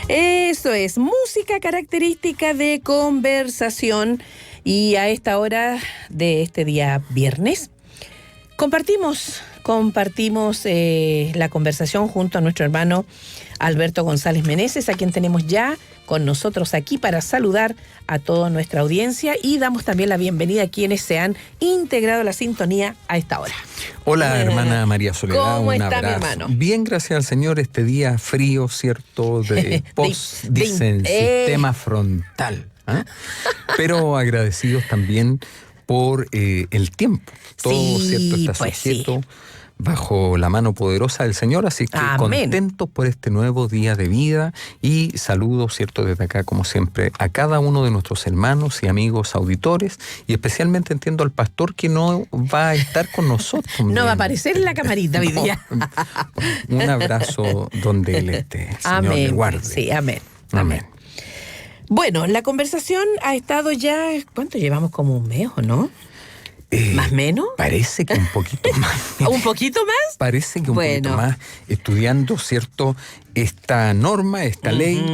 Eso es, música característica de conversación. Y a esta hora de este día viernes, compartimos la conversación junto a nuestro hermano Alberto González Meneses, a quien tenemos ya con nosotros aquí para saludar a toda nuestra audiencia, y damos también la bienvenida a quienes se han integrado a la sintonía a esta hora. Hola, hermana María Soledad, ¿Cómo un está, abrazo. mi hermano? Bien, gracias al Señor, este día frío, ¿cierto? Dicen sistema frontal, ¿eh? Pero agradecidos también por el tiempo. Todo, Sí, ¿cierto? Está pues sujeto bajo la mano poderosa del Señor, así que amén. Contentos por este nuevo día de vida, y saludos, ¿cierto?, desde acá, como siempre, a cada uno de nuestros hermanos y amigos auditores, y especialmente entiendo al pastor que no va a estar con nosotros. No va a aparecer en la camarita hoy día. Un abrazo donde él esté. Señor, Amén. le guarde. Sí, amén. Amén. Bueno, la conversación ha estado ya, ¿cuánto llevamos? Como un mes, ¿o no? ¿Más o menos? Parece que un poquito más. ¿Un poquito más? Parece que un poquito más, estudiando, ¿cierto?, esta norma, esta ley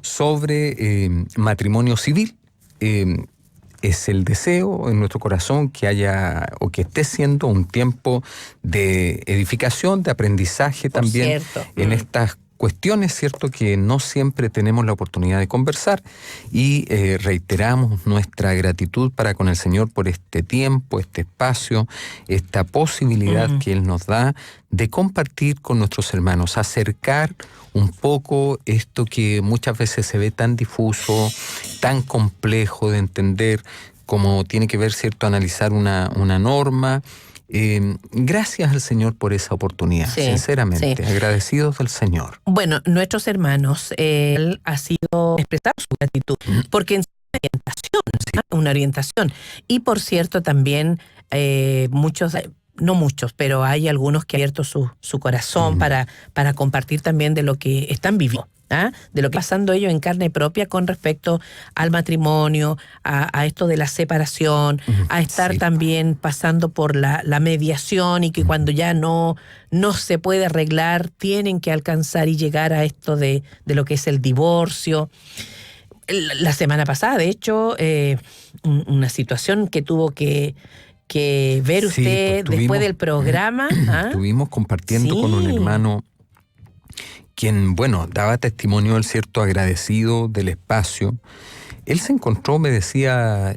sobre matrimonio civil. Es el deseo en nuestro corazón que haya, o que esté siendo un tiempo de edificación, de aprendizaje por también cierto. en estas cuestiones, ¿cierto?, que no siempre tenemos la oportunidad de conversar, y reiteramos nuestra gratitud para con el Señor por este tiempo, este espacio, esta posibilidad que Él nos da de compartir con nuestros hermanos, acercar un poco esto que muchas veces se ve tan difuso, tan complejo de entender, como tiene que ver, ¿cierto?, analizar una norma. Gracias al Señor por esa oportunidad, sinceramente, agradecidos del Señor. Bueno, nuestros hermanos, él ha sido expresar su gratitud, porque en una orientación, y por cierto también muchos, no muchos, pero hay algunos que han abierto su corazón para compartir también de lo que están viviendo. De lo que está pasando ellos en carne propia con respecto al matrimonio, a esto de la separación, a estar también pasando por la mediación, y que cuando ya no se puede arreglar, tienen que alcanzar y llegar a esto de lo que es el divorcio. La semana pasada, de hecho, una situación que tuvo que ver usted después del programa. Estuvimos compartiendo con un hermano quien, bueno, daba testimonio del cierto agradecido del espacio. Él se encontró, me decía,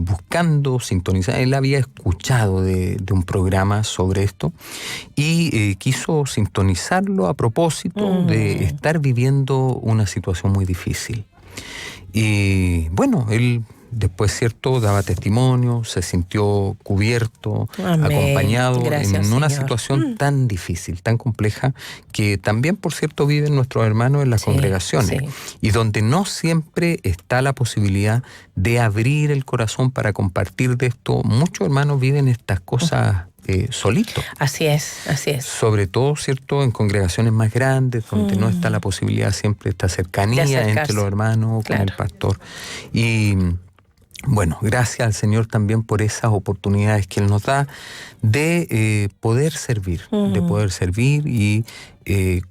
buscando sintonizar. Él había escuchado de un programa sobre esto y quiso sintonizarlo a propósito de estar viviendo una situación muy difícil. Y bueno, él después, ¿cierto?, daba testimonio, se sintió cubierto, acompañado. Gracias, en una situación tan difícil, tan compleja, que también, por cierto, viven nuestros hermanos en las congregaciones, y donde no siempre está la posibilidad de abrir el corazón para compartir de esto. Muchos hermanos viven estas cosas solitos. Así es, así es. Sobre todo, ¿cierto?, en congregaciones más grandes, donde no está la posibilidad siempre, esta cercanía entre los hermanos, con el pastor. Y bueno, gracias al Señor también por esas oportunidades que Él nos da de poder servir, y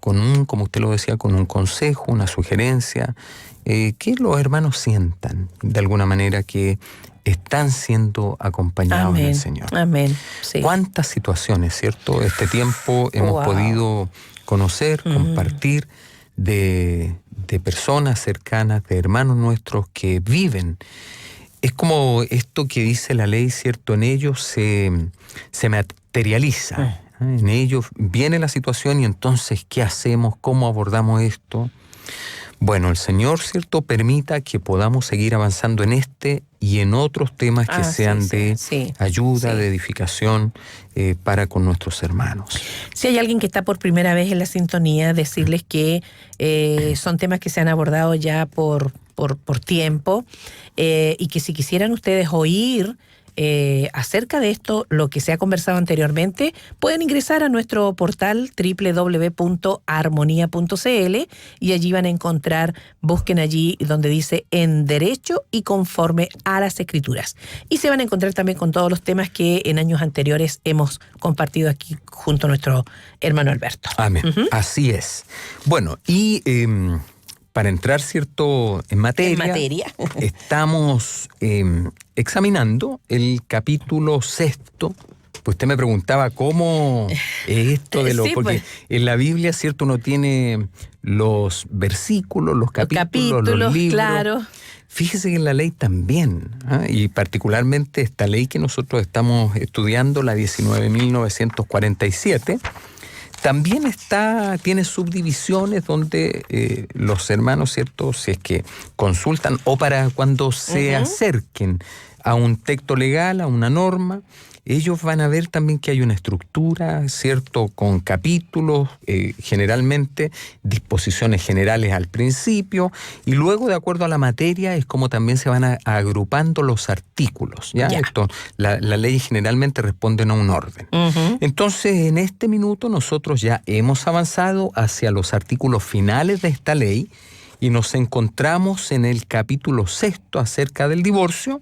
como usted lo decía, con un consejo, una sugerencia, que los hermanos sientan de alguna manera que están siendo acompañados en el Señor. Amén. Sí. ¿Cuántas situaciones, cierto? Este tiempo hemos podido conocer, compartir de personas cercanas, de hermanos nuestros que viven. Es como esto que dice la ley, ¿cierto? En ellos se materializa. En ellos viene la situación, y entonces, ¿qué hacemos? ¿Cómo abordamos esto? Bueno, el Señor, ¿cierto?, permita que podamos seguir avanzando en este y en otros temas que sean de ayuda, de edificación para con nuestros hermanos. Si hay alguien que está por primera vez en la sintonía, decirles que son temas que se han abordado ya por tiempo, y que si quisieran ustedes oír acerca de esto, lo que se ha conversado anteriormente, pueden ingresar a nuestro portal www.armonía.cl y allí van a encontrar, busquen allí donde dice en derecho y conforme a las escrituras. Y se van a encontrar también con todos los temas que en años anteriores hemos compartido aquí junto a nuestro hermano Alberto. Amén. Así es. Bueno, y para entrar, ¿cierto?, en materia. Estamos examinando el capítulo 6. Pues usted me preguntaba cómo esto de lo... Sí, porque pues, en la Biblia, ¿cierto?, uno tiene los versículos, los capítulos, los libros. Claro. Fíjese que en la ley también, y particularmente esta ley que nosotros estamos estudiando, la 19.947, también tiene subdivisiones donde los hermanos, ¿cierto?, si es que consultan o para cuando se acerquen a un texto legal, a una norma, ellos van a ver también que hay una estructura, ¿cierto?, con capítulos, generalmente disposiciones generales al principio, y luego, de acuerdo a la materia, es como también se van agrupando los artículos, ¿ya? Esto, la ley generalmente responden a un orden. Entonces, en este minuto nosotros ya hemos avanzado hacia los artículos finales de esta ley y nos encontramos en el capítulo 6 acerca del divorcio,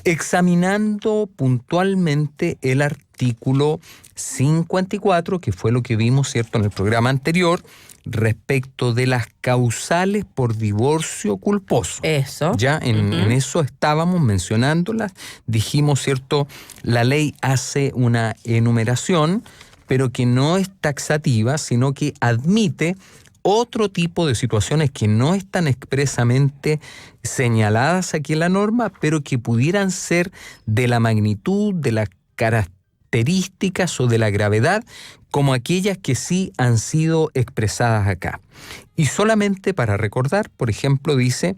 examinando puntualmente el artículo 54, que fue lo que vimos, ¿cierto?, en el programa anterior, respecto de las causales por divorcio culposo. Eso. Ya en eso estábamos mencionándolas. Dijimos, ¿cierto?, la ley hace una enumeración, pero que no es taxativa, sino que admite otro tipo de situaciones que no están expresamente señaladas aquí en la norma, pero que pudieran ser de la magnitud, de las características o de la gravedad, como aquellas que sí han sido expresadas acá. Y solamente para recordar, por ejemplo, dice,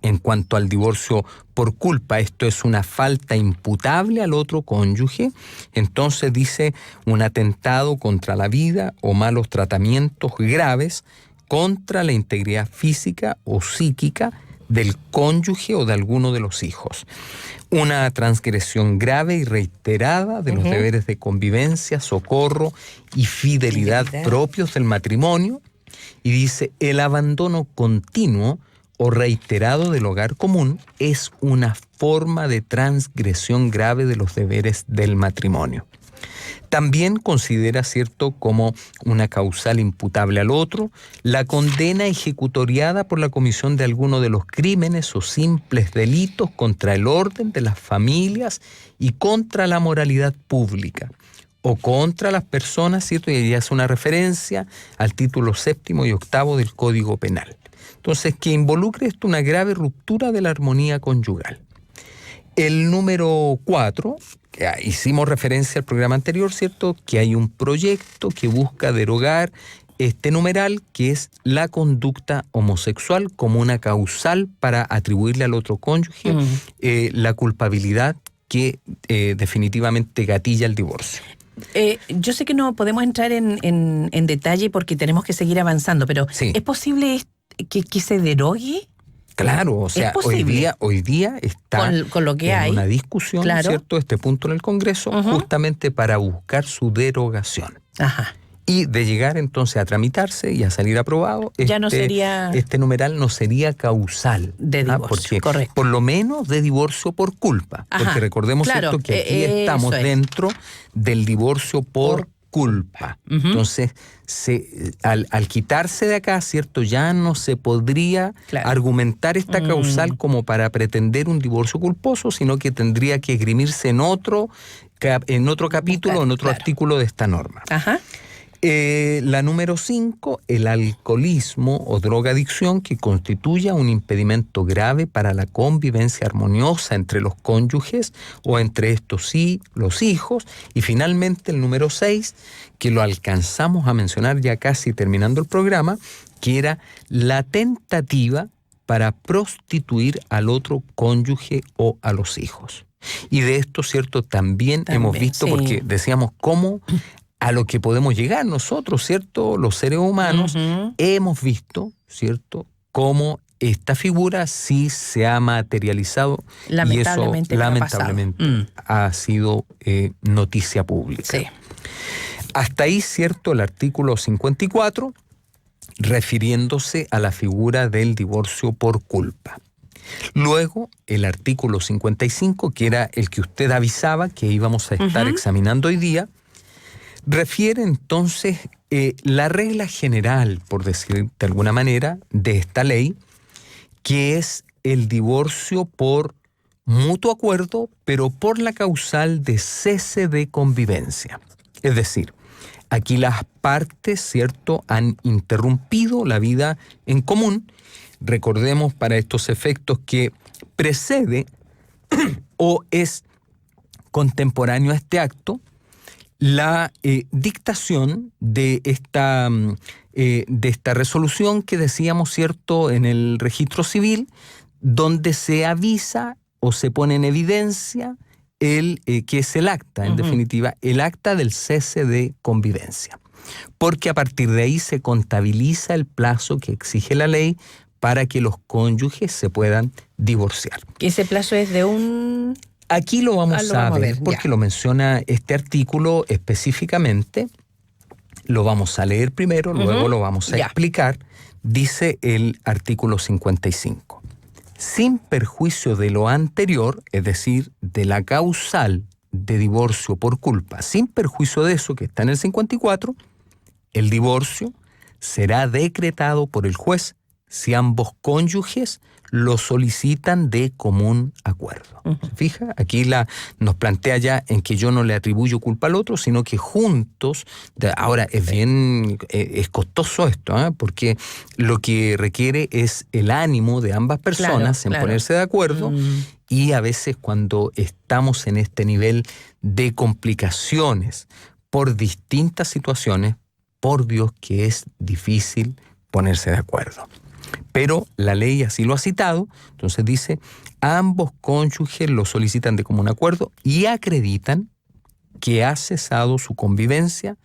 en cuanto al divorcio por culpa, esto es una falta imputable al otro cónyuge, entonces dice un atentado contra la vida o malos tratamientos graves contra la integridad física o psíquica del cónyuge o de alguno de los hijos. Una transgresión grave y reiterada de los deberes de convivencia, socorro y fidelidad propios del matrimonio. Y dice, el abandono continuo o reiterado del hogar común es una forma de transgresión grave de los deberes del matrimonio. También considera, ¿cierto?, como una causal imputable al otro la condena ejecutoriada por la comisión de alguno de los crímenes o simples delitos contra el orden de las familias y contra la moralidad pública, o contra las personas, ¿cierto?, y ahí hace una referencia al título 7º y 8º del Código Penal. Entonces, que involucre esto una grave ruptura de la armonía conyugal. El número 4, que hicimos referencia al programa anterior, ¿cierto?, que hay un proyecto que busca derogar este numeral, que es la conducta homosexual como una causal para atribuirle al otro cónyuge la culpabilidad que definitivamente gatilla el divorcio. Yo sé que no podemos entrar en detalle porque tenemos que seguir avanzando, pero sí. ¿Es posible que se derogue? Claro, o sea, hoy día está con lo que hay una discusión, claro, ¿cierto?, este punto en el Congreso, justamente para buscar su derogación. Ajá. Y de llegar entonces a tramitarse y a salir aprobado, ya no sería... este numeral no sería causal. De divorcio, porque, correcto. Por lo menos de divorcio por culpa. Ajá, porque recordemos, claro, ¿cierto?, que aquí estamos dentro del divorcio por culpa. Entonces, al quitarse de acá, ¿cierto?, ya no se podría argumentar esta causal como para pretender un divorcio culposo, sino que tendría que esgrimirse en otro capítulo, en otro artículo de esta norma. Ajá. La número 5, el alcoholismo o drogadicción que constituya un impedimento grave para la convivencia armoniosa entre los cónyuges o entre estos y los hijos. Y finalmente el número 6, que lo alcanzamos a mencionar ya casi terminando el programa, que era la tentativa para prostituir al otro cónyuge o a los hijos. Y de esto, ¿cierto?, también hemos visto, sí, porque decíamos cómo a lo que podemos llegar nosotros, ¿cierto?, los seres humanos, hemos visto, ¿cierto?, cómo esta figura sí se ha materializado Lamentablemente, y eso lamentablemente ha sido noticia pública. Sí. Hasta ahí, cierto, el artículo 54, refiriéndose a la figura del divorcio por culpa. Luego, el artículo 55, que era el que usted avisaba que íbamos a estar examinando hoy día, refiere entonces la regla general, por decir de alguna manera, de esta ley, que es el divorcio por mutuo acuerdo, pero por la causal de cese de convivencia. Es decir, aquí las partes, ¿cierto?, han interrumpido la vida en común. Recordemos para estos efectos que precede o es contemporáneo a este acto la dictación de esta resolución que decíamos, ¿cierto?, en el registro civil, donde se avisa o se pone en evidencia que es el acta, en definitiva, el acta del cese de convivencia. Porque a partir de ahí se contabiliza el plazo que exige la ley para que los cónyuges se puedan divorciar. ¿Y ese plazo es de un...? Aquí lo vamos a ver porque lo menciona este artículo específicamente. Lo vamos a leer primero, luego lo vamos a explicar. Dice el artículo 55. Sin perjuicio de lo anterior, es decir, de la causal de divorcio por culpa, sin perjuicio de eso que está en el 54, el divorcio será decretado por el juez si ambos cónyuges lo solicitan de común acuerdo. ¿Se fija? Aquí nos plantea ya en que yo no le atribuyo culpa al otro, sino que juntos, ahora es costoso esto, porque lo que requiere es el ánimo de ambas personas en ponerse de acuerdo, y a veces cuando estamos en este nivel de complicaciones por distintas situaciones, por Dios que es difícil ponerse de acuerdo. Pero la ley así lo ha citado, entonces dice, ambos cónyuges lo solicitan de común acuerdo y acreditan que ha cesado su convivencia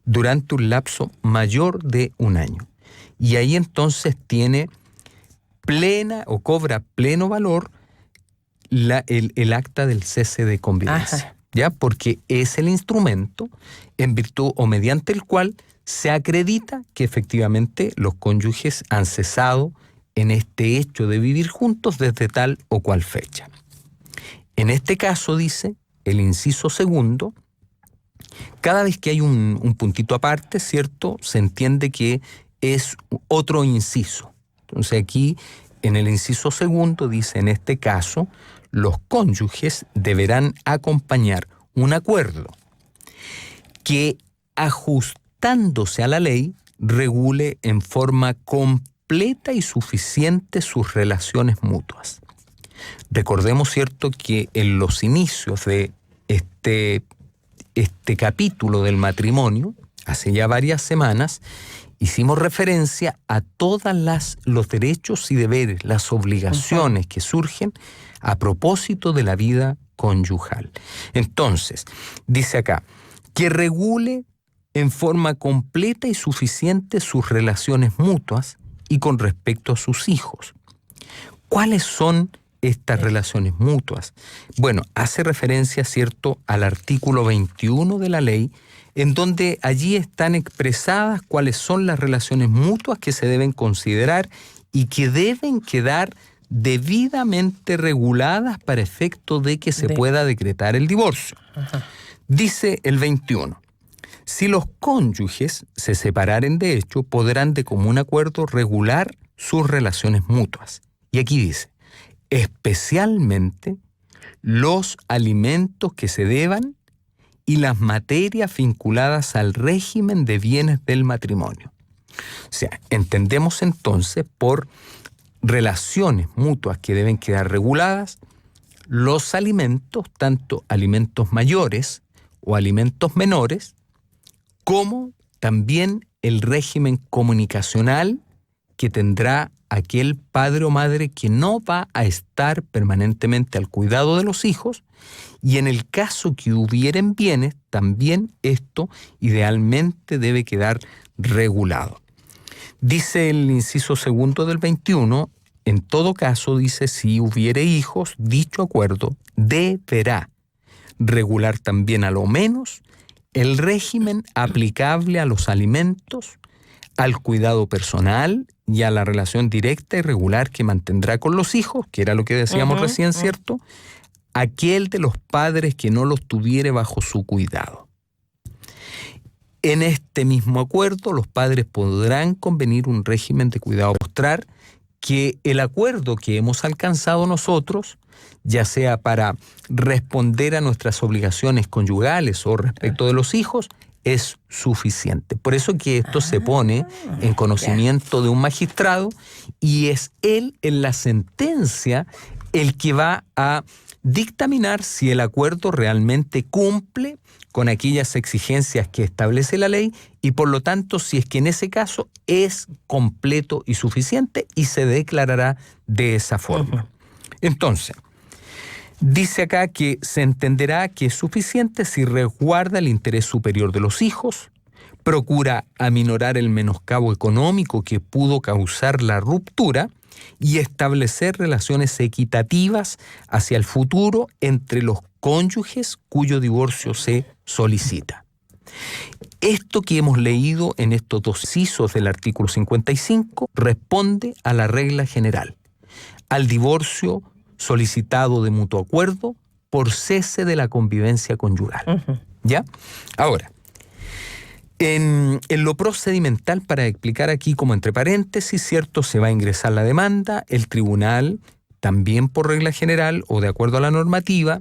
durante un lapso mayor de un año. Y ahí entonces tiene plena o cobra pleno valor el acta del cese de convivencia. ¿Ya? Porque es el instrumento en virtud o mediante el cual se acredita que efectivamente los cónyuges han cesado en este hecho de vivir juntos desde tal o cual fecha. En este caso, dice el inciso segundo, cada vez que hay un puntito aparte, ¿cierto?, se entiende que es otro inciso. Entonces aquí, en el inciso segundo, dice, en este caso, los cónyuges deberán acompañar un acuerdo que ajustándose a la ley, regule en forma completa y suficiente sus relaciones mutuas. Recordemos, ¿cierto?, que en los inicios de este capítulo del matrimonio, hace ya varias semanas, hicimos referencia a todos los derechos y deberes, las obligaciones que surgen a propósito de la vida conyugal. Entonces, dice acá, que regule en forma completa y suficiente sus relaciones mutuas y con respecto a sus hijos. ¿Cuáles son estas relaciones mutuas? Bueno, hace referencia, ¿cierto?, al artículo 21 de la ley, en donde allí están expresadas cuáles son las relaciones mutuas que se deben considerar y que deben quedar debidamente reguladas para efecto de que se pueda decretar el divorcio. Dice el 21. Si los cónyuges se separaren de hecho, podrán de común acuerdo regular sus relaciones mutuas. Y aquí dice, especialmente los alimentos que se deban y las materias vinculadas al régimen de bienes del matrimonio. O sea, entendemos entonces por relaciones mutuas que deben quedar reguladas los alimentos, tanto alimentos mayores o alimentos menores, como también el régimen comunicacional que tendrá aquel padre o madre que no va a estar permanentemente al cuidado de los hijos, y en el caso que hubieren bienes, también esto idealmente debe quedar regulado. Dice el inciso segundo del 21, en todo caso, dice, si hubiere hijos, dicho acuerdo deberá regular también a lo menos el régimen aplicable a los alimentos, al cuidado personal y a la relación directa y regular que mantendrá con los hijos, que era lo que decíamos recién, ¿cierto? Aquel de los padres que no los tuviere bajo su cuidado. En este mismo acuerdo, los padres podrán convenir un régimen de cuidado, mostrar que el acuerdo que hemos alcanzado nosotros, ya sea para responder a nuestras obligaciones conyugales o respecto de los hijos, es suficiente. Por eso que esto se pone en conocimiento de un magistrado y es él en la sentencia el que va a dictaminar si el acuerdo realmente cumple con aquellas exigencias que establece la ley y por lo tanto si es que en ese caso es completo y suficiente y se declarará de esa forma. Entonces, dice acá que se entenderá que es suficiente si resguarda el interés superior de los hijos, procura aminorar el menoscabo económico que pudo causar la ruptura y establecer relaciones equitativas hacia el futuro entre los cónyuges cuyo divorcio se solicita. Esto que hemos leído en estos dos incisos del artículo 55 responde a la regla general, al divorcio solicitado de mutuo acuerdo por cese de la convivencia conyugal. ¿Ya? Ahora, en lo procedimental, para explicar aquí como entre paréntesis, ¿cierto? Se va a ingresar la demanda, el tribunal, también por regla general o de acuerdo a la normativa,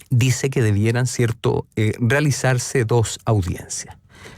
dice que debieran, ¿cierto?, realizarse 2 audiencias.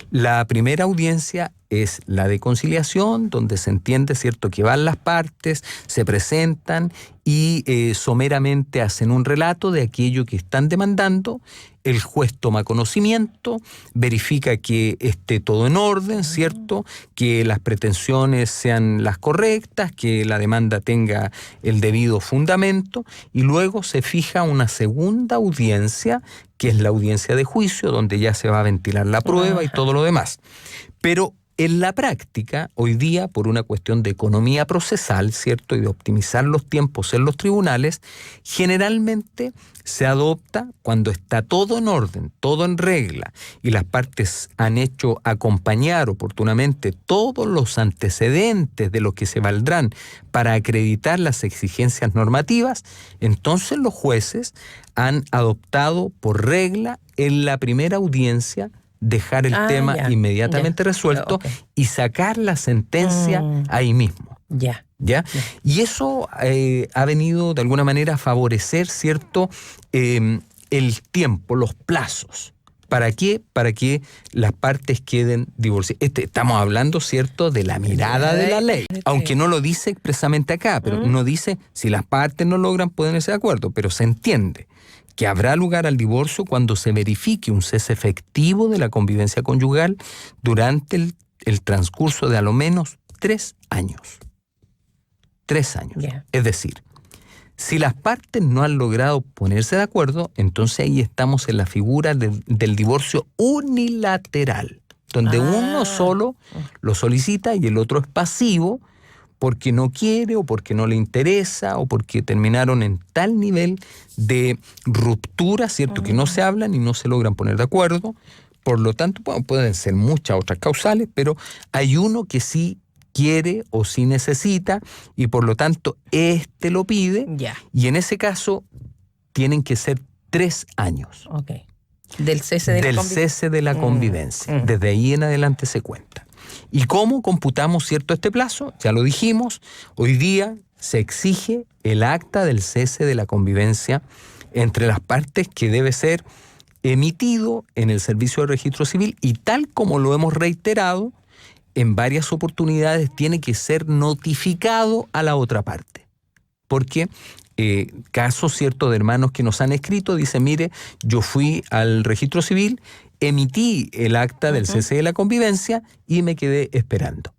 La primera audiencia es la de conciliación, donde se entiende, ¿cierto?, que van las partes, se presentan y someramente hacen un relato de aquello que están demandando. El juez toma conocimiento, verifica que esté todo en orden, ¿cierto?, que las pretensiones sean las correctas, que la demanda tenga el debido fundamento y luego se fija una segunda audiencia, que es la audiencia de juicio, donde ya se va a ventilar la prueba y todo lo demás. Pero en la práctica, hoy día, por una cuestión de economía procesal, ¿cierto?, y de optimizar los tiempos en los tribunales, generalmente se adopta cuando está todo en orden, todo en regla, y las partes han hecho acompañar oportunamente todos los antecedentes de lo que se valdrán para acreditar las exigencias normativas, entonces los jueces han adoptado por regla en la primera audiencia dejar el tema inmediatamente resuelto y sacar la sentencia ahí mismo. ¿Ya? Y eso ha venido de alguna manera a favorecer, ¿cierto?, el tiempo, los plazos. ¿Para qué? Para que las partes queden divorciadas. Estamos hablando, ¿cierto?, de la mirada de la ley, aunque no lo dice expresamente acá, pero uno dice, si las partes no logran ponerse de acuerdo, pero se entiende que habrá lugar al divorcio cuando se verifique un cese efectivo de la convivencia conyugal durante el transcurso de a lo menos 3 años. 3 años. Es decir, si las partes no han logrado ponerse de acuerdo, entonces ahí estamos en la figura del divorcio unilateral, donde uno solo lo solicita y el otro es pasivo porque no quiere o porque no le interesa o porque terminaron en tal nivel de ruptura, ¿cierto?, que no se hablan y no se logran poner de acuerdo. Por lo tanto, pueden ser muchas otras causales, pero hay uno que sí quiere o sí necesita y por lo tanto lo pide y en ese caso tienen que ser 3 años. Del cese de la convivencia. Desde ahí en adelante se cuenta. ¿Y cómo computamos, cierto, este plazo? Ya lo dijimos, hoy día se exige el acta del cese de la convivencia entre las partes que debe ser emitido en el Servicio de Registro Civil y tal como lo hemos reiterado en varias oportunidades tiene que ser notificado a la otra parte. Porque casos, ¿cierto?, de hermanos que nos han escrito, dicen, mire, yo fui al Registro Civil, emití el acta del cese de la convivencia y me quedé esperando.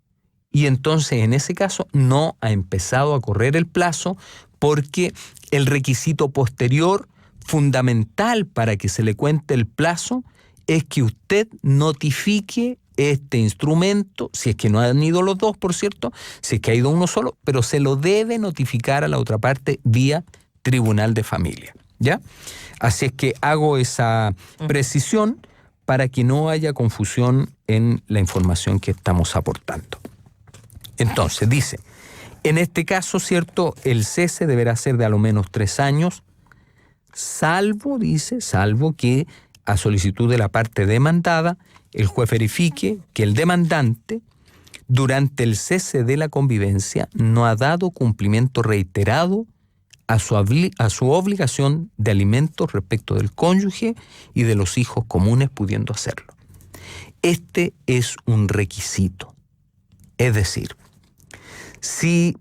Y entonces en ese caso no ha empezado a correr el plazo porque el requisito posterior fundamental para que se le cuente el plazo es que usted notifique este instrumento, si es que no han ido los dos, por cierto, si es que ha ido uno solo, pero se lo debe notificar a la otra parte vía tribunal de familia, ¿ya? Así es que hago esa precisión para que no haya confusión en la información que estamos aportando. Entonces, dice, en este caso, ¿cierto?, el cese deberá ser de a lo menos 3 años, salvo que a solicitud de la parte demandada, el juez verifique que el demandante, durante el cese de la convivencia, no ha dado cumplimiento reiterado a su obligación de alimentos respecto del cónyuge y de los hijos comunes, pudiendo hacerlo. Este es un requisito. Es decir, si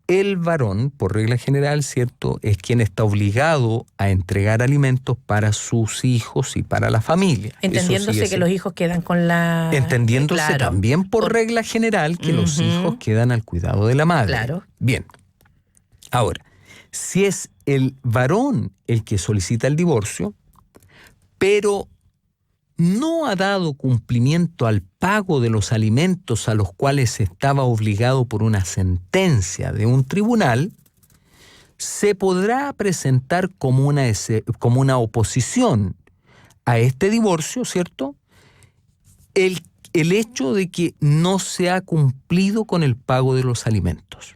el varón, por regla general, ¿cierto?, es quien está obligado a entregar alimentos para sus hijos y para la familia. Entendiéndose que los hijos quedan con la... Entendiéndose claro, también por regla general que los hijos quedan al cuidado de la madre. Claro. Bien. Ahora, si es el varón el que solicita el divorcio, pero no ha dado cumplimiento al pago de los alimentos a los cuales estaba obligado por una sentencia de un tribunal, se podrá presentar como una oposición a este divorcio, ¿cierto?, el hecho de que no se ha cumplido con el pago de los alimentos.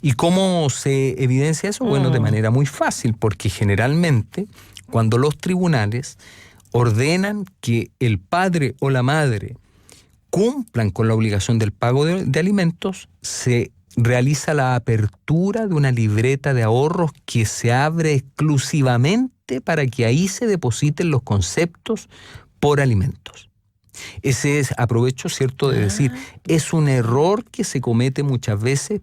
¿Y cómo se evidencia eso? Bueno, de manera muy fácil, porque generalmente cuando los tribunales ordenan que el padre o la madre cumplan con la obligación del pago de alimentos, se realiza la apertura de una libreta de ahorros que se abre exclusivamente para que ahí se depositen los conceptos por alimentos. Ese es, aprovecho, ¿cierto?, de decir, es un error que se comete muchas veces,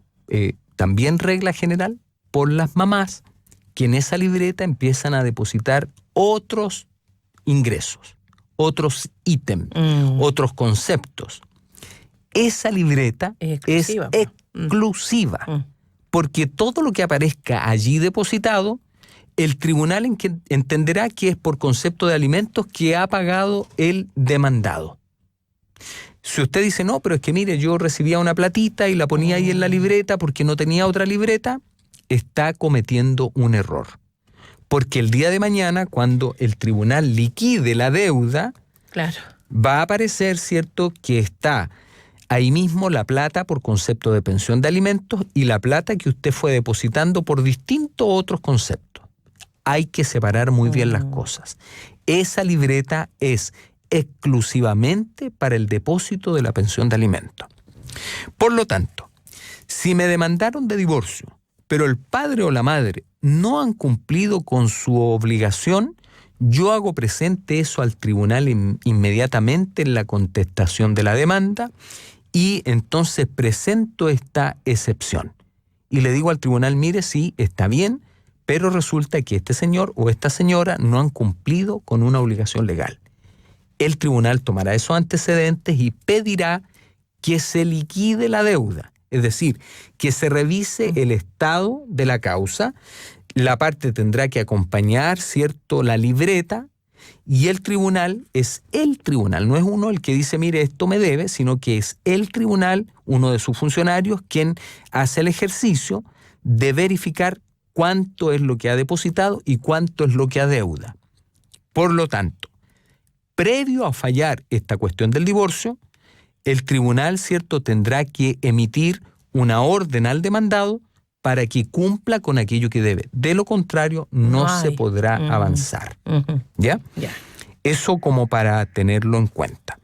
también regla general, por las mamás, que en esa libreta empiezan a depositar otros ingresos, otros ítems, otros conceptos. Esa libreta es exclusiva, porque todo lo que aparezca allí depositado, el tribunal entenderá que es por concepto de alimentos que ha pagado el demandado. Si usted dice, no, pero es que mire, yo recibía una platita y la ponía ahí en la libreta porque no tenía otra libreta, está cometiendo un error. Porque el día de mañana, cuando el tribunal liquide la deuda, claro, va a aparecer, ¿cierto?, que está ahí mismo la plata por concepto de pensión de alimentos y la plata que usted fue depositando por distintos otros conceptos. Hay que separar muy bien las cosas. Esa libreta es exclusivamente para el depósito de la pensión de alimentos. Por lo tanto, si me demandaron de divorcio, pero el padre o la madre no han cumplido con su obligación, yo hago presente eso al tribunal inmediatamente en la contestación de la demanda y entonces presento esta excepción. Y le digo al tribunal, mire, sí, está bien, pero resulta que este señor o esta señora no han cumplido con una obligación legal. El tribunal tomará esos antecedentes y pedirá que se liquide la deuda. Es decir, que se revise el estado de la causa, la parte tendrá que acompañar, ¿cierto?, la libreta, y el tribunal es el tribunal, no es uno el que dice, mire, esto me debe, sino que es el tribunal, uno de sus funcionarios, quien hace el ejercicio de verificar cuánto es lo que ha depositado y cuánto es lo que adeuda. Por lo tanto, previo a fallar esta cuestión del divorcio, el tribunal, ¿cierto?, tendrá que emitir una orden al demandado para que cumpla con aquello que debe. De lo contrario, no se podrá avanzar. ¿Ya? Eso como para tenerlo en cuenta.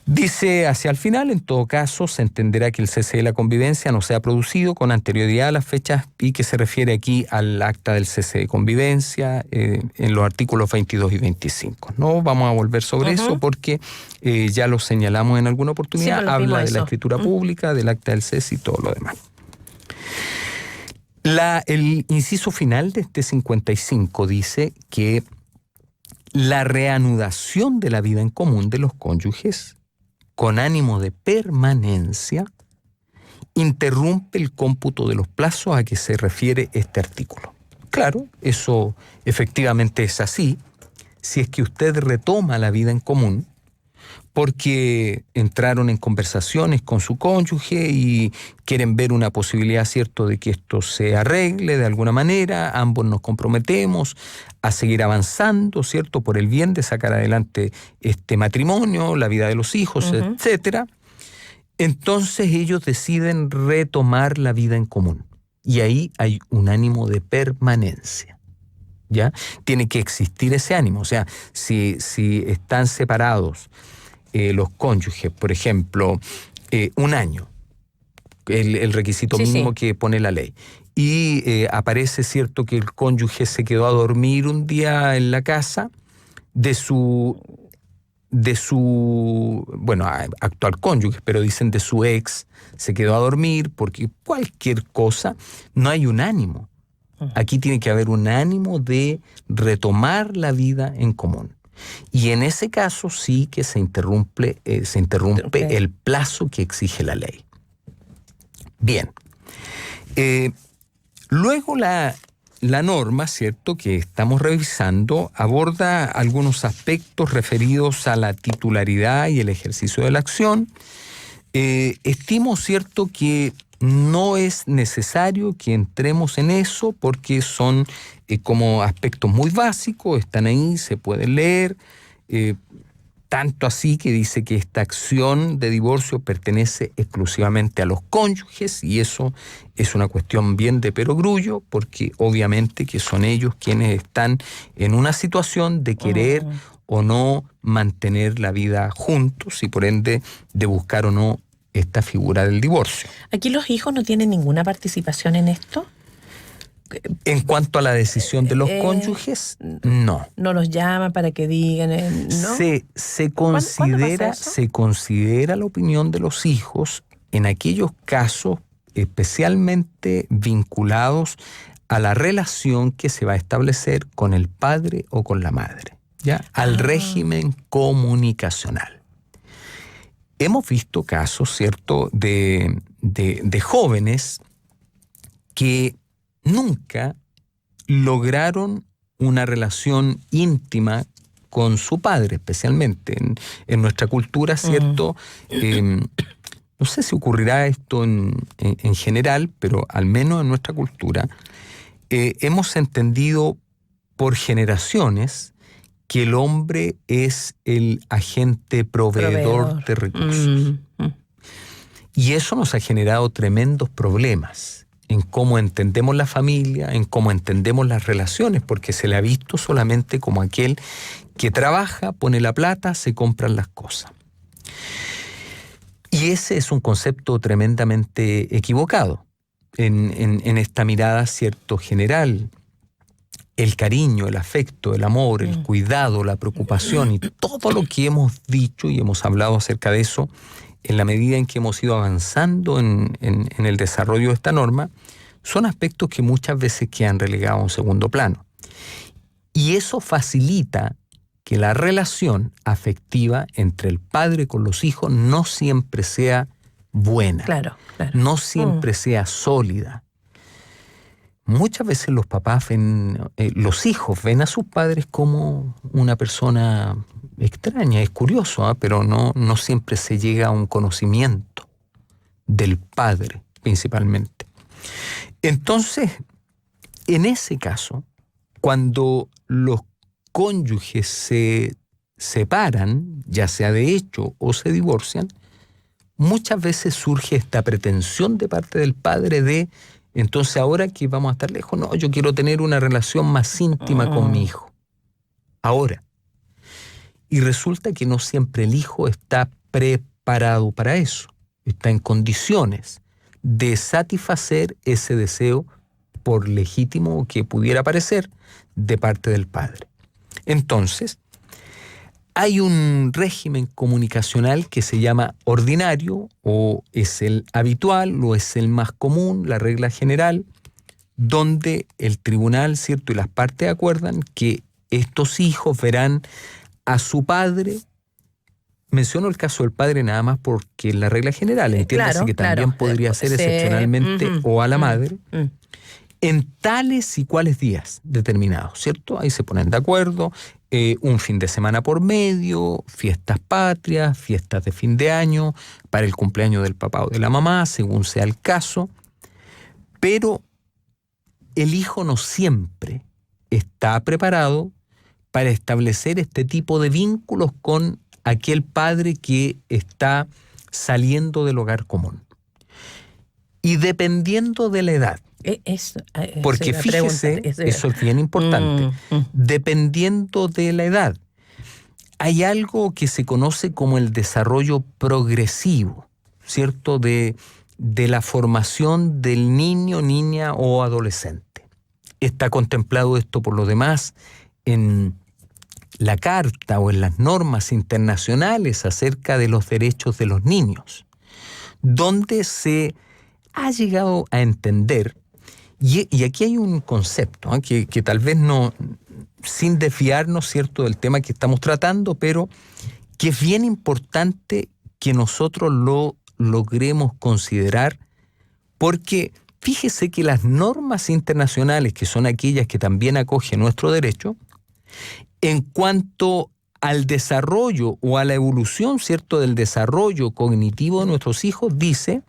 Dice hacia el final, en todo caso, se entenderá que el cese de la convivencia no se ha producido con anterioridad a las fechas y que se refiere aquí al acta del cese de convivencia en los artículos 22 y 25. No vamos a volver sobre eso porque ya lo señalamos en alguna oportunidad. Sí, habla de la escritura pública, del acta del cese y todo lo demás. El inciso final de este 55 dice que la reanudación de la vida en común de los cónyuges con ánimo de permanencia, interrumpe el cómputo de los plazos a que se refiere este artículo. Claro, eso efectivamente es así. Si es que usted retoma la vida en común, porque entraron en conversaciones con su cónyuge y quieren ver una posibilidad, ¿cierto?, de que esto se arregle de alguna manera. Ambos nos comprometemos a seguir avanzando, ¿cierto?, por el bien de sacar adelante este matrimonio, la vida de los hijos, etcétera. Entonces ellos deciden retomar la vida en común. Y ahí hay un ánimo de permanencia. ¿Ya? Tiene que existir ese ánimo. O sea, si están separados los cónyuges, por ejemplo, un año, el requisito mínimo que pone la ley, y aparece, cierto, que el cónyuge se quedó a dormir un día en la casa de su bueno, actual cónyuge, pero dicen de su ex, se quedó a dormir porque cualquier cosa, no hay un ánimo. Aquí tiene que haber un ánimo de retomar la vida en común. Y en ese caso sí que se interrumpe el plazo que exige la ley. Bien. Luego la norma, ¿cierto?, que estamos revisando aborda algunos aspectos referidos a la titularidad y el ejercicio de la acción. Estimo, ¿cierto?, que no es necesario que entremos en eso porque son como aspectos muy básicos, están ahí, se pueden leer, tanto así que dice que esta acción de divorcio pertenece exclusivamente a los cónyuges, y eso es una cuestión bien de perogrullo, porque obviamente que son ellos quienes están en una situación de querer o no mantener la vida juntos y por ende de buscar o no esta figura del divorcio. ¿Aquí los hijos no tienen ninguna participación en esto? En cuanto a la decisión de los cónyuges, no. No los llama para que digan, ¿no? Se considera la opinión de los hijos en aquellos casos especialmente vinculados a la relación que se va a establecer con el padre o con la madre, ¿ya? Al régimen comunicacional. Hemos visto casos, ¿cierto?, de jóvenes que nunca lograron una relación íntima con su padre, especialmente en nuestra cultura, ¿cierto? No sé si ocurrirá esto en general, pero al menos en nuestra cultura, hemos entendido por generaciones que el hombre es el agente proveedor de recursos. Y eso nos ha generado tremendos problemas en cómo entendemos la familia, en cómo entendemos las relaciones, porque se le ha visto solamente como aquel que trabaja, pone la plata, se compran las cosas. Y ese es un concepto tremendamente equivocado en esta mirada, ¿cierto?, general. El cariño, el afecto, el amor, el cuidado, la preocupación y todo lo que hemos dicho y hemos hablado acerca de eso, en la medida en que hemos ido avanzando en el desarrollo de esta norma, son aspectos que muchas veces quedan relegados a un segundo plano. Y eso facilita que la relación afectiva entre el padre con los hijos no siempre sea buena, no siempre sea sólida. Muchas veces los papás los hijos ven a sus padres como una persona extraña, es curioso, pero no siempre se llega a un conocimiento del padre, principalmente. Entonces, en ese caso, cuando los cónyuges se separan, ya sea de hecho o se divorcian, muchas veces surge esta pretensión de parte del padre de: entonces ahora que vamos a estar lejos, no, yo quiero tener una relación más íntima con mi hijo. Ahora. Y resulta que no siempre el hijo está preparado para eso, está en condiciones de satisfacer ese deseo, por legítimo que pudiera parecer, de parte del padre. Entonces, hay un régimen comunicacional que se llama ordinario, o es el habitual, o es el más común, la regla general, donde el tribunal, ¿cierto?, y las partes acuerdan que estos hijos verán a su padre. Menciono el caso del padre nada más porque la regla general, entiéndase que también podría ser excepcionalmente o a la madre, en tales y cuales días determinados, ¿cierto? Ahí se ponen de acuerdo, un fin de semana por medio, fiestas patrias, fiestas de fin de año, para el cumpleaños del papá o de la mamá, según sea el caso. Pero el hijo no siempre está preparado para establecer este tipo de vínculos con aquel padre que está saliendo del hogar común. Y dependiendo de la edad, porque fíjese, eso es bien importante, dependiendo de la edad, hay algo que se conoce como el desarrollo progresivo, ¿cierto? De la formación del niño, niña o adolescente. Está contemplado esto por lo demás en la Carta o en las normas internacionales acerca de los derechos de los niños, donde se ha llegado a entender, y aquí hay un concepto que tal vez no, sin desviarnos, ¿cierto?, del tema que estamos tratando, pero que es bien importante que nosotros lo logremos considerar, porque fíjese que las normas internacionales, que son aquellas que también acogen nuestro derecho, en cuanto al desarrollo o a la evolución, ¿cierto?, del desarrollo cognitivo de nuestros hijos, dice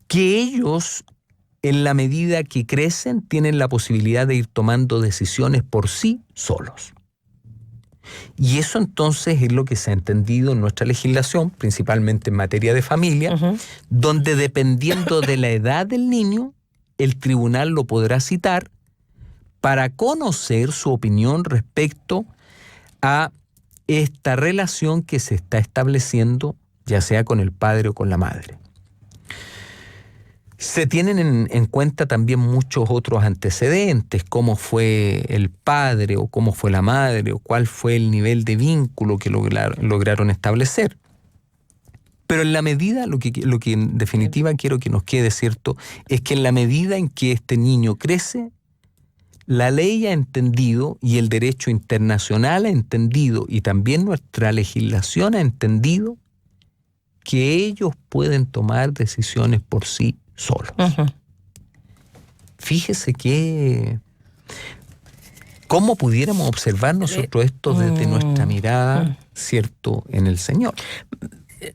que ellos, en la medida que crecen, tienen la posibilidad de ir tomando decisiones por sí solos. Y eso entonces es lo que se ha entendido en nuestra legislación, principalmente en materia de familia, donde dependiendo de la edad del niño, el tribunal lo podrá citar para conocer su opinión respecto a esta relación que se está estableciendo, ya sea con el padre o con la madre. Se tienen en cuenta también muchos otros antecedentes, cómo fue el padre o cómo fue la madre o cuál fue el nivel de vínculo que lograron establecer. Pero en la medida, lo que en definitiva quiero que nos quede cierto, es que en la medida en que este niño crece, la ley ha entendido y el derecho internacional ha entendido y también nuestra legislación ha entendido que ellos pueden tomar decisiones por sí solos. Fíjese que cómo pudiéramos observar nosotros esto desde nuestra mirada, ¿cierto?, en el Señor.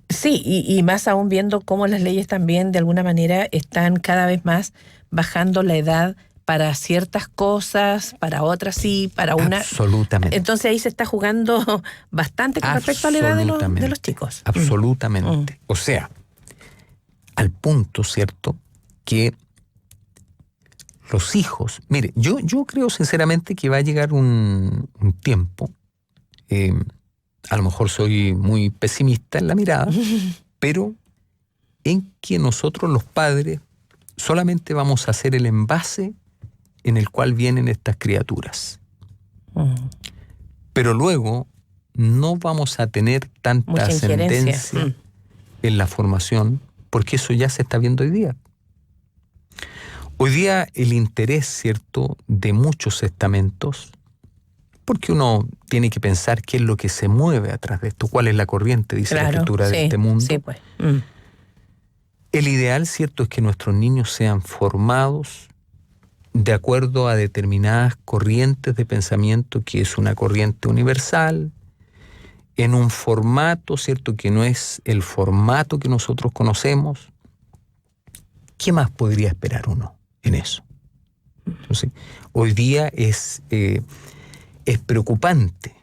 Sí, y más aún viendo cómo las leyes también de alguna manera están cada vez más bajando la edad para ciertas cosas, para otras sí, para una... Absolutamente. Entonces ahí se está jugando bastante con respecto a la edad de los chicos. Absolutamente. O sea, al punto, ¿cierto?, que los hijos... Mire, yo creo sinceramente que va a llegar un tiempo, a lo mejor soy muy pesimista en la mirada, pero en que nosotros los padres solamente vamos a ser el envase en el cual vienen estas criaturas. Pero luego no vamos a tener tanta mucha ascendencia en la formación, porque eso ya se está viendo hoy día. Hoy día el interés, ¿cierto?, de muchos estamentos, porque uno tiene que pensar qué es lo que se mueve atrás de esto, cuál es la corriente, dice la Escritura, de este mundo. Sí, pues. El ideal, ¿cierto?, es que nuestros niños sean formados de acuerdo a determinadas corrientes de pensamiento, que es una corriente universal, en un formato, ¿cierto?, que no es el formato que nosotros conocemos. ¿Qué más podría esperar uno en eso? Entonces, hoy día es preocupante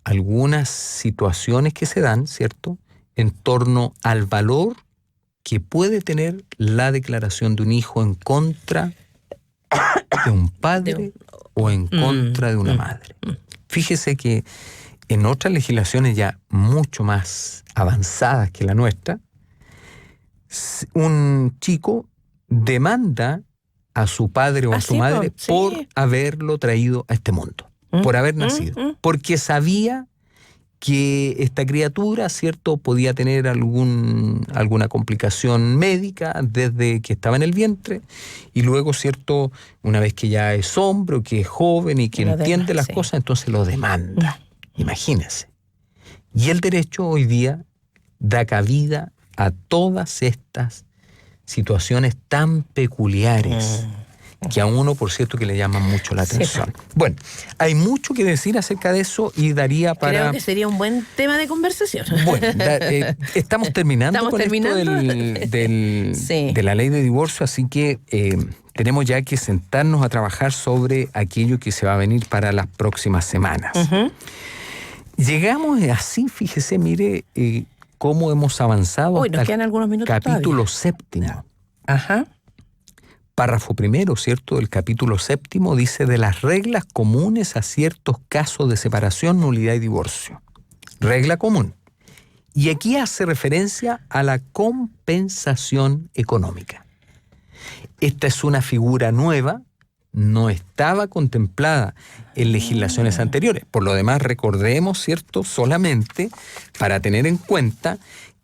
algunas situaciones que se dan, ¿cierto?, en torno al valor que puede tener la declaración de un hijo en contra de un padre o en contra de una madre. Fíjese que en otras legislaciones ya mucho más avanzadas que la nuestra, un chico demanda a su padre o a su madre por haberlo traído a este mundo, por haber nacido, porque sabía que esta criatura, ¿cierto?, podía tener alguna complicación médica desde que estaba en el vientre, y luego, ¿cierto?, una vez que ya es hombre o que es joven y que entiende las cosas, entonces lo demanda. Imagínense. Y el derecho hoy día da cabida a todas estas situaciones tan peculiares que a uno, por cierto, que le llaman mucho la atención. Sí. Bueno, hay mucho que decir acerca de eso y daría para... Creo que sería un buen tema de conversación. Bueno, estamos terminando esto de la ley de divorcio, así que tenemos ya que sentarnos a trabajar sobre aquello que se va a venir para las próximas semanas. Uh-huh. Llegamos así, fíjese, mire cómo hemos avanzado hasta el capítulo 7. Ajá. Párrafo primero, ¿cierto? Del capítulo 7 dice de las reglas comunes a ciertos casos de separación, nulidad y divorcio. Regla común. Y aquí hace referencia a la compensación económica. Esta es una figura nueva, no estaba contemplada en legislaciones anteriores. Por lo demás, recordemos, ¿cierto?, solamente para tener en cuenta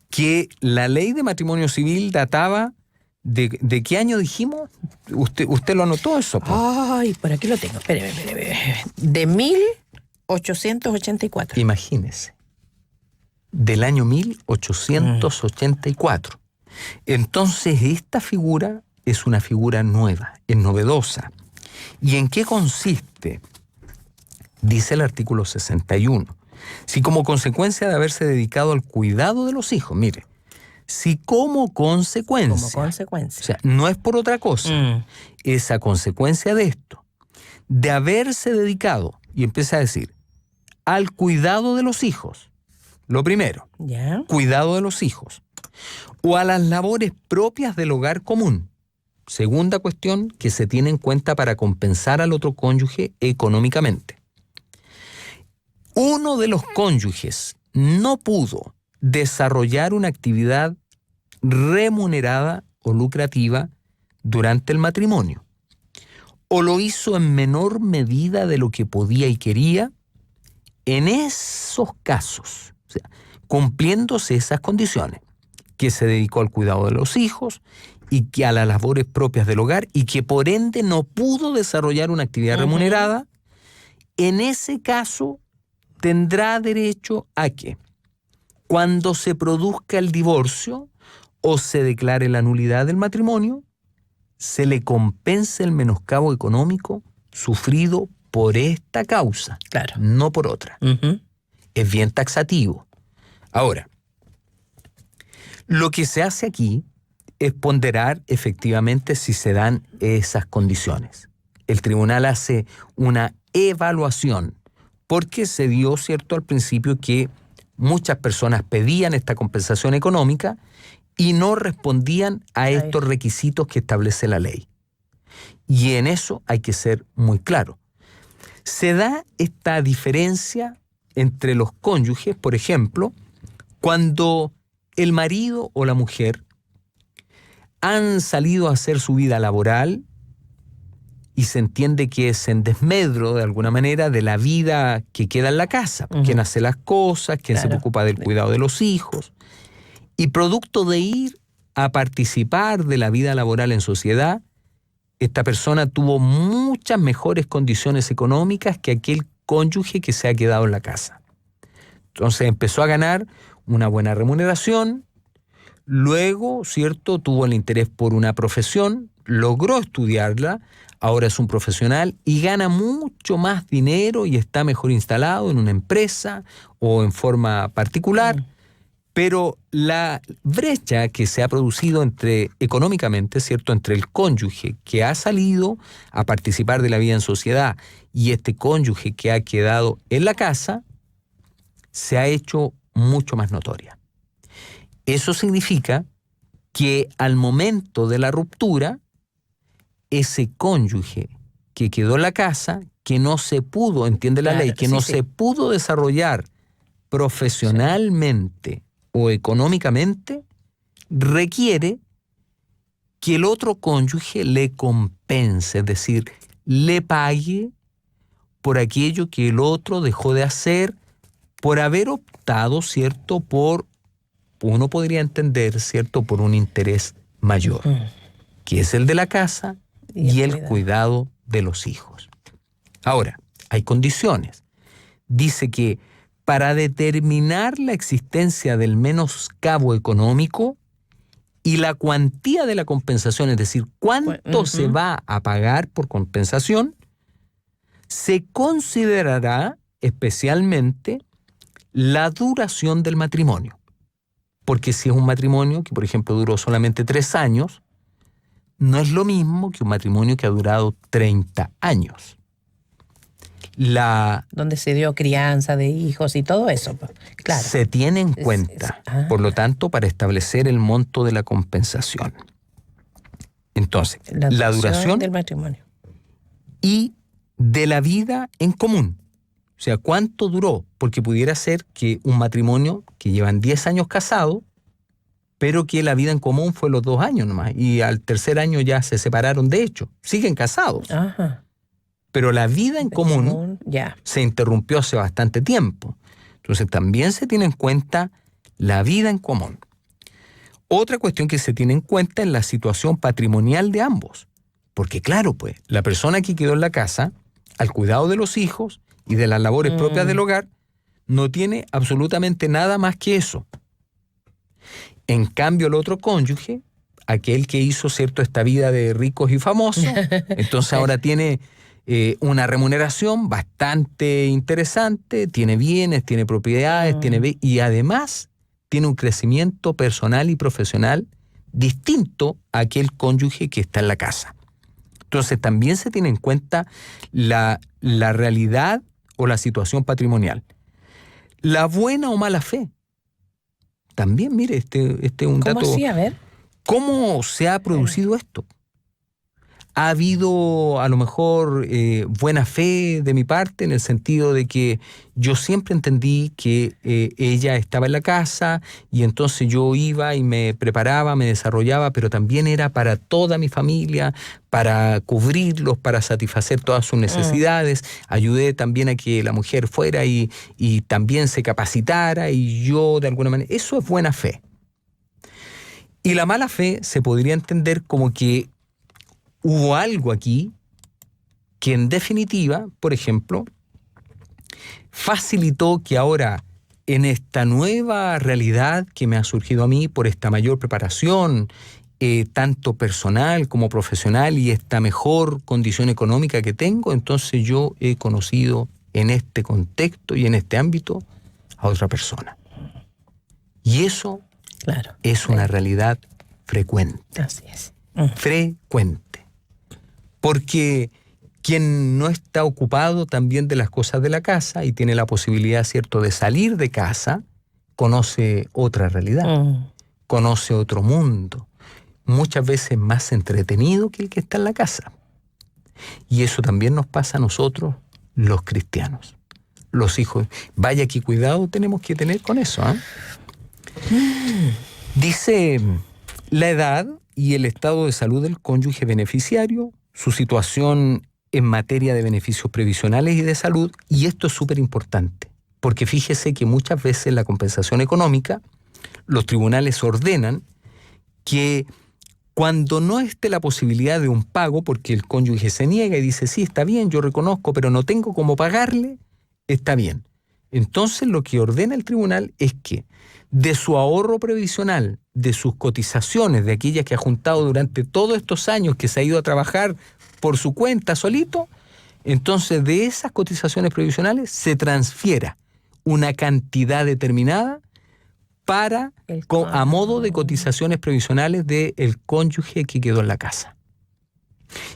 que la ley de matrimonio civil databa ¿de qué año dijimos? ¿Usted lo anotó eso? ¿Pues? Ay, por aquí lo tengo. Espéreme. De 1884. Imagínese. Del año 1884. Entonces, esta figura es una figura nueva, es novedosa. ¿Y en qué consiste? Dice el artículo 61. Si como consecuencia de haberse dedicado al cuidado de los hijos, mire, si como consecuencia, o sea, no es por otra cosa, es a consecuencia de esto, de haberse dedicado, y empieza a decir, al cuidado de los hijos, lo primero, cuidado de los hijos, o a las labores propias del hogar común, segunda cuestión que se tiene en cuenta para compensar al otro cónyuge económicamente. Uno de los cónyuges no pudo desarrollar una actividad remunerada o lucrativa durante el matrimonio, o lo hizo en menor medida de lo que podía y quería, en esos casos, o sea, cumpliéndose esas condiciones, que se dedicó al cuidado de los hijos y que a las labores propias del hogar y que por ende no pudo desarrollar una actividad remunerada, en ese caso tendrá derecho a que cuando se produzca el divorcio o se declare la nulidad del matrimonio, se le compense el menoscabo económico sufrido por esta causa, no por otra. Uh-huh. Es bien taxativo. Ahora, lo que se hace aquí es ponderar efectivamente si se dan esas condiciones. El tribunal hace una evaluación porque se dio, ¿cierto?, al principio que muchas personas pedían esta compensación económica y no respondían a estos requisitos que establece la ley. Y en eso hay que ser muy claro. Se da esta diferencia entre los cónyuges, por ejemplo, cuando el marido o la mujer han salido a hacer su vida laboral y se entiende que es en desmedro, de alguna manera, de la vida que queda en la casa. Uh-huh. Quien hace las cosas, quien se preocupa del cuidado de los hijos. Y producto de ir a participar de la vida laboral en sociedad, esta persona tuvo muchas mejores condiciones económicas que aquel cónyuge que se ha quedado en la casa. Entonces empezó a ganar una buena remuneración, luego, ¿cierto?, tuvo el interés por una profesión, logró estudiarla, ahora es un profesional y gana mucho más dinero y está mejor instalado en una empresa o en forma particular. Pero la brecha que se ha producido económicamente, ¿cierto?, entre el cónyuge que ha salido a participar de la vida en sociedad y este cónyuge que ha quedado en la casa, se ha hecho mucho más notoria. Eso significa que al momento de la ruptura, ese cónyuge que quedó en la casa, que no se pudo, entiende la ley, que no se pudo desarrollar profesionalmente o económicamente, requiere que el otro cónyuge le compense, es decir, le pague por aquello que el otro dejó de hacer por haber optado, ¿cierto?, uno podría entender, ¿cierto?, por un interés mayor, que es el de la casa y el cuidado de los hijos. Ahora, hay condiciones. Dice que para determinar la existencia del menoscabo económico, y la cuantía de la compensación, es decir, cuánto se va a pagar por compensación, se considerará especialmente la duración del matrimonio. Porque si es un matrimonio que, por ejemplo, duró solamente 3 años, no es lo mismo que un matrimonio que ha durado 30 años. Donde se dio crianza de hijos y todo eso. Claro. Se tiene en cuenta, por lo tanto, para establecer el monto de la compensación. Entonces, la duración del matrimonio y de la vida en común. O sea, ¿cuánto duró? Porque pudiera ser que un matrimonio que llevan 10 años casados, pero que la vida en común fue los 2 años nomás, y al tercer año ya se separaron de hecho. Siguen casados. Ajá. Pero la vida en común se interrumpió hace bastante tiempo. Entonces también se tiene en cuenta la vida en común. Otra cuestión que se tiene en cuenta es la situación patrimonial de ambos. Porque claro, pues, la persona que quedó en la casa, al cuidado de los hijos y de las labores propias del hogar, no tiene absolutamente nada más que eso. En cambio, el otro cónyuge, aquel que hizo, ¿cierto?, esta vida de ricos y famosos, entonces ahora tiene una remuneración bastante interesante, tiene bienes, tiene propiedades, y además tiene un crecimiento personal y profesional distinto a aquel cónyuge que está en la casa. Entonces también se tiene en cuenta la realidad o la situación patrimonial. La buena o mala fe. También, mire, este es un dato. ¿Cómo así? A ver. ¿Cómo se ha producido esto? ¿Ha habido a lo mejor buena fe de mi parte en el sentido de que yo siempre entendí que ella estaba en la casa y entonces yo iba y me preparaba, me desarrollaba, pero también era para toda mi familia, para cubrirlos, para satisfacer todas sus necesidades? Ayudé también a que la mujer fuera y también se capacitara y yo de alguna manera... Eso es buena fe. Y la mala fe se podría entender como que hubo algo aquí que en definitiva, por ejemplo, facilitó que ahora en esta nueva realidad que me ha surgido a mí por esta mayor preparación, tanto personal como profesional, y esta mejor condición económica que tengo, entonces yo he conocido en este contexto y en este ámbito a otra persona. Y eso es una realidad frecuente. Así es. Frecuente. Porque quien no está ocupado también de las cosas de la casa y tiene la posibilidad, ¿cierto?, de salir de casa, conoce otra realidad, conoce otro mundo, muchas veces más entretenido que el que está en la casa. Y eso también nos pasa a nosotros, los cristianos, los hijos. Vaya que cuidado tenemos que tener con eso, ¿eh? Dice, la edad y el estado de salud del cónyuge beneficiario, su situación en materia de beneficios previsionales y de salud, y esto es súper importante, porque fíjese que muchas veces la compensación económica, los tribunales ordenan que cuando no esté la posibilidad de un pago, porque el cónyuge se niega y dice, sí, está bien, yo reconozco, pero no tengo cómo pagarle, está bien. Entonces lo que ordena el tribunal es que de su ahorro previsional, de sus cotizaciones, de aquellas que ha juntado durante todos estos años, que se ha ido a trabajar por su cuenta solito, entonces de esas cotizaciones previsionales se transfiera una cantidad determinada a modo de cotizaciones previsionales del cónyuge que quedó en la casa.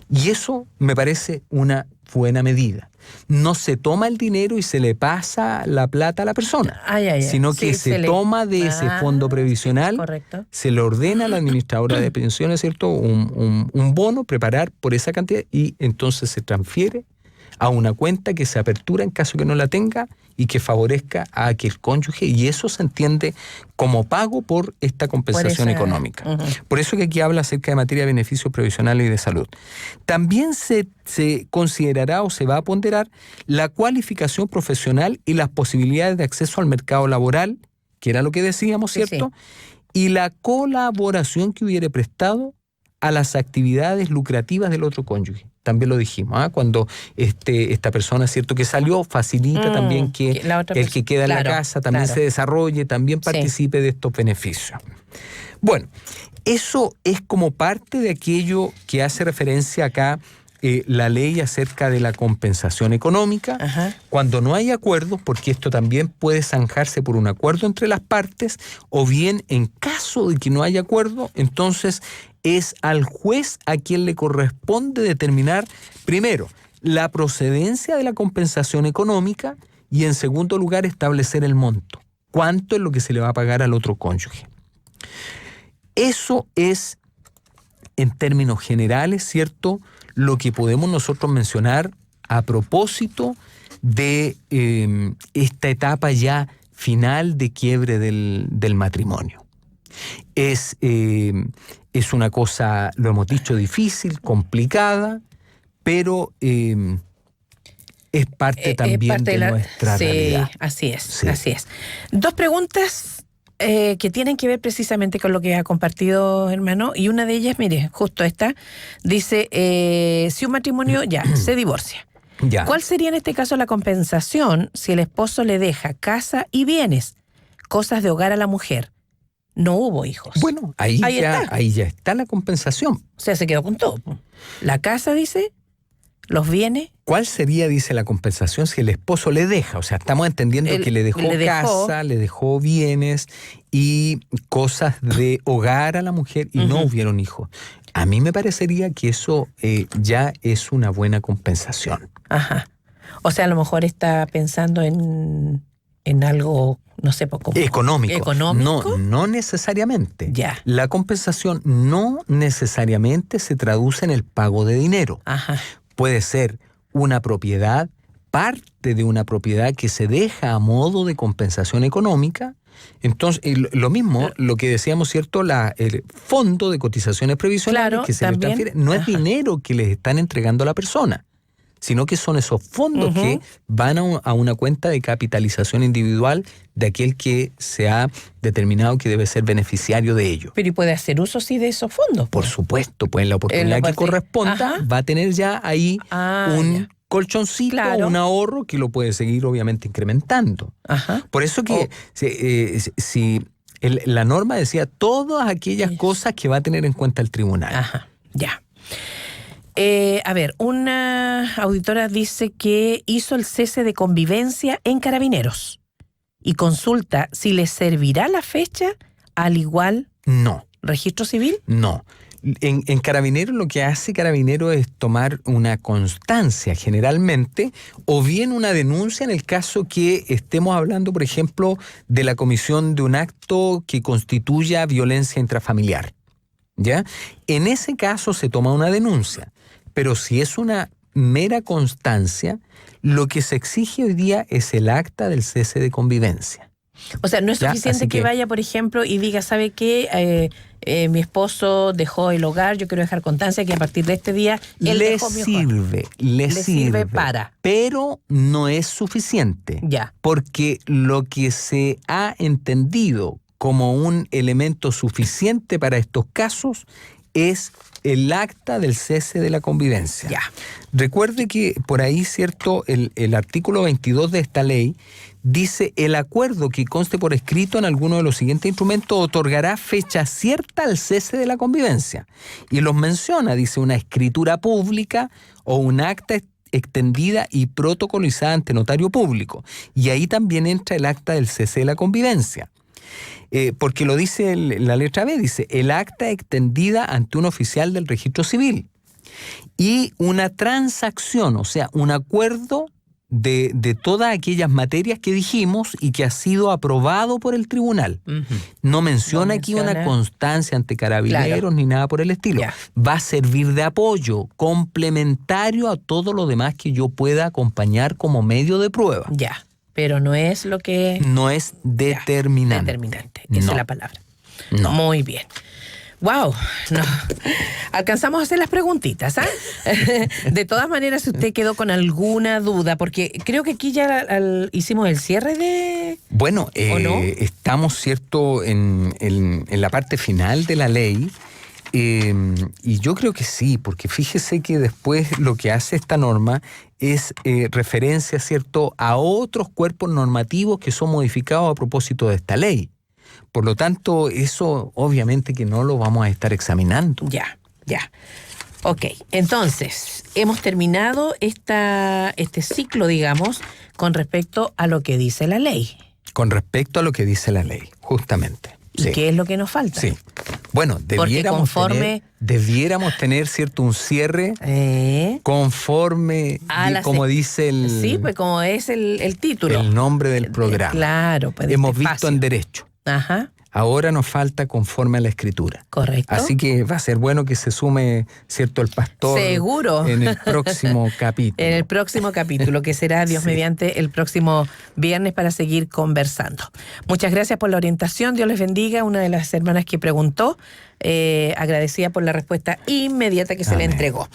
Y eso me parece una buena medida. No se toma el dinero y se le pasa la plata a la persona, sino que se toma de ese fondo previsional, se le ordena a la administradora de pensiones, ¿cierto?, un bono, preparar por esa cantidad, y entonces se transfiere a una cuenta que se apertura en caso que no la tenga y que favorezca a aquel cónyuge, y eso se entiende como pago por esta compensación económica. Por eso que aquí habla acerca de materia de beneficios previsionales y de salud. También se considerará o se va a ponderar la cualificación profesional y las posibilidades de acceso al mercado laboral, que era lo que decíamos, ¿cierto? Y la colaboración que hubiere prestado a las actividades lucrativas del otro cónyuge. También lo dijimos, cuando esta persona, ¿cierto?, que salió, facilita también que el que queda en la casa también se desarrolle, también participe de estos beneficios. Bueno, Eso es como parte de aquello que hace referencia acá la ley acerca de la compensación económica. Ajá. Cuando no hay acuerdos, porque esto también puede zanjarse por un acuerdo entre las partes, o bien en caso de que no haya acuerdo, entonces es al juez a quien le corresponde determinar, primero, la procedencia de la compensación económica y, en segundo lugar, establecer el monto. ¿Cuánto es lo que se le va a pagar al otro cónyuge? Eso es, en términos generales, ¿cierto?, lo que podemos nosotros mencionar a propósito de esta etapa ya final de quiebre del matrimonio. Es una cosa, lo hemos dicho, difícil, complicada, pero es parte también de nuestra realidad. Sí, así es, así es. Dos preguntas que tienen que ver precisamente con lo que ha compartido, hermano, y una de ellas, mire, justo esta, dice, si un matrimonio ya se divorcia, Ya. ¿cuál sería en este caso la compensación si el esposo le deja casa y bienes, cosas de hogar a la mujer? No hubo hijos. Bueno, ahí ya está la compensación. O sea, se quedó con todo. La casa, dice, los bienes. ¿Cuál sería, dice, la compensación si el esposo le deja? O sea, estamos entendiendo que le dejó casa, le dejó bienes y cosas de hogar a la mujer y no hubieron hijos. A mí me parecería que eso ya es una buena compensación. Ajá. O sea, a lo mejor está pensando en algo, no sé, como económico. No necesariamente. Ya. La compensación no necesariamente se traduce en el pago de dinero. Ajá. Puede ser una propiedad, parte de una propiedad que se deja a modo de compensación económica. Entonces, lo mismo, lo que decíamos, ¿cierto? El fondo de cotizaciones previsionales, claro, que se le transfiere, no es dinero que les están entregando a la persona, sino que son esos fondos que van a una cuenta de capitalización individual de aquel que se ha determinado que debe ser beneficiario de ello. Pero ¿y puede hacer uso, sí, de esos fondos? Por supuesto, pues en la oportunidad que corresponda va a tener ya ahí un colchoncito, un ahorro que lo puede seguir obviamente incrementando. Ajá. Por eso que si la norma decía todas aquellas cosas que va a tener en cuenta el tribunal. Ajá, ya. A ver, una auditora dice que hizo el cese de convivencia en Carabineros y consulta si le servirá la fecha al igual. No. ¿Registro civil? No. En Carabineros lo que hace Carabineros es tomar una constancia generalmente o bien una denuncia en el caso que estemos hablando, por ejemplo, de la comisión de un acto que constituya violencia intrafamiliar. ¿Ya? En ese caso se toma una denuncia, pero si es una mera constancia, lo que se exige hoy día es el acta del cese de convivencia. O sea, no es suficiente que vaya, por ejemplo, y diga, ¿sabe qué? Mi esposo dejó el hogar, yo quiero dejar constancia que a partir de este día él dejó mi hogar. Le sirve para. Pero no es suficiente. Ya. Porque lo que se ha entendido como un elemento suficiente para estos casos es el acta del cese de la convivencia. Ya. Recuerde que por ahí, ¿cierto? El artículo 22 de esta ley dice: el acuerdo que conste por escrito en alguno de los siguientes instrumentos otorgará fecha cierta al cese de la convivencia. Y los menciona, dice, una escritura pública o un acta extendida y protocolizada ante notario público. Y ahí también entra el acta del cese de la convivencia. Porque lo dice la letra B, dice el acta extendida ante un oficial del registro civil y una transacción, o sea, un acuerdo de todas aquellas materias que dijimos y que ha sido aprobado por el tribunal. No menciona aquí una constancia ante Carabineros ni nada por el estilo. Ya. Va a servir de apoyo complementario a todo lo demás que yo pueda acompañar como medio de prueba. Ya. Pero no es lo que... No es determinante. Determinante, esa es la palabra. No. Muy bien. ¡Wow! No. Alcanzamos a hacer las preguntitas, ¿ah? De todas maneras, si usted quedó con alguna duda, porque creo que aquí ya hicimos el cierre de... Bueno, ¿o no? Estamos, ¿cierto?, en la parte final de la ley. Y yo creo que sí, porque fíjese que después lo que hace esta norma es referencia, ¿cierto?, a otros cuerpos normativos que son modificados a propósito de esta ley. Por lo tanto, eso obviamente que no lo vamos a estar examinando. Ya. Ok, entonces, hemos terminado este ciclo, digamos, con respecto a lo que dice la ley. Con respecto a lo que dice la ley, justamente. ¿Y qué es lo que nos falta? Sí. Bueno, debiéramos tener, ¿cierto?, un cierre conforme, como dice el... Sí, pues como es el título. El nombre del programa. Claro. Pues hemos visto en derecho. Ajá. Ahora nos falta conforme a la Escritura. Correcto. Así que va a ser bueno que se sume, ¿cierto?, el pastor. Seguro. En el próximo capítulo. En el próximo capítulo, que será, Dios mediante, el próximo viernes para seguir conversando. Muchas gracias por la orientación. Dios les bendiga. Una de las hermanas que preguntó, agradecida por la respuesta inmediata que se le entregó.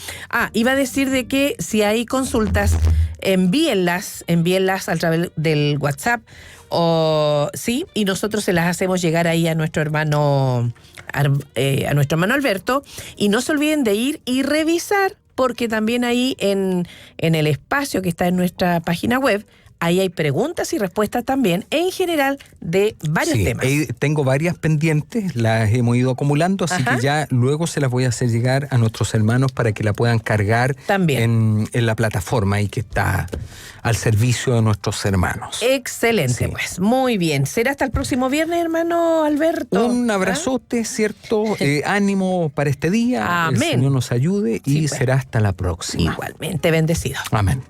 Iba a decir de que si hay consultas, envíenlas a través del WhatsApp. Y nosotros se las hacemos llegar ahí a nuestro hermano Alberto, y no se olviden de ir y revisar, porque también ahí en el espacio que está en nuestra página web, ahí hay preguntas y respuestas también, en general, de varios temas. Tengo varias pendientes, las hemos ido acumulando, así que ya luego se las voy a hacer llegar a nuestros hermanos para que la puedan cargar también en la plataforma y que está al servicio de nuestros hermanos. Excelente, pues. Muy bien. ¿Será hasta el próximo viernes, hermano Alberto? Un abrazote, ¿cierto? Ánimo para este día. Amén. El Señor nos ayude y será hasta la próxima. Igualmente, bendecido. Amén.